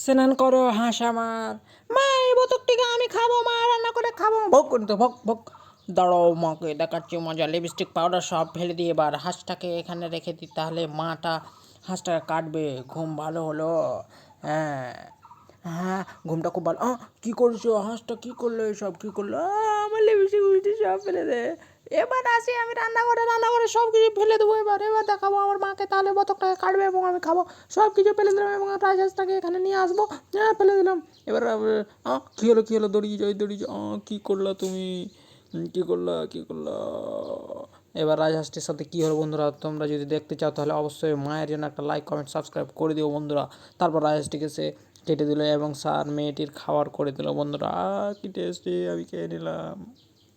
স্নান করো হাঁস আমার। মা এই বতকটিকে আমি খাবো, মা রান্না করে খাবো। ভোগ করতে ভোগ ভোগ। দাঁড়াও, মাকে দেখাচ্ছি মজা। লিপস্টিক পাউডার সব ফেলে দিয়ে এবার হাঁসটাকে এখানে রেখে দিই, তাহলে মাটা হাঁসটাকে কাটবে। ঘুম ভালো হলো। হ্যাঁ হ্যাঁ, ঘুমটা খুব ভালো। কী করছো হাঁসটা, কী করলো এসব, কী করলো? আমার লিপস্টিক উইস্টিক সব ফেলে দে। এবার আসি আমি রান্নাঘরে সব কিছু ফেলে দেবো। এবার দেখাবো আমার মাকে, তাহলে বতকটাকে কাটবে এবং আমি খাবো। সব কিছু ফেলে দিলাম এবং রাজহাঁসটাকে এখানে নিয়ে আসবো। হ্যাঁ, ফেলে দিলাম। এবার কী হলো, দড়িয়ে যাও। কী করলা তুমি? কী করলা? এবার রাজহাঁসটির সাথে কী হলো বন্ধুরা, তোমরা যদি দেখতে চাও তাহলে অবশ্যই মায়ের জন্য একটা লাইক কমেন্ট সাবস্ক্রাইব করে দিও বন্ধুরা। তারপর রাজহাঁসটিকে সে কেটে দিল এবং মেয়েটির খাবার করে দিল বন্ধুরা। কি টেস্টি, আমি খেয়ে নিলাম।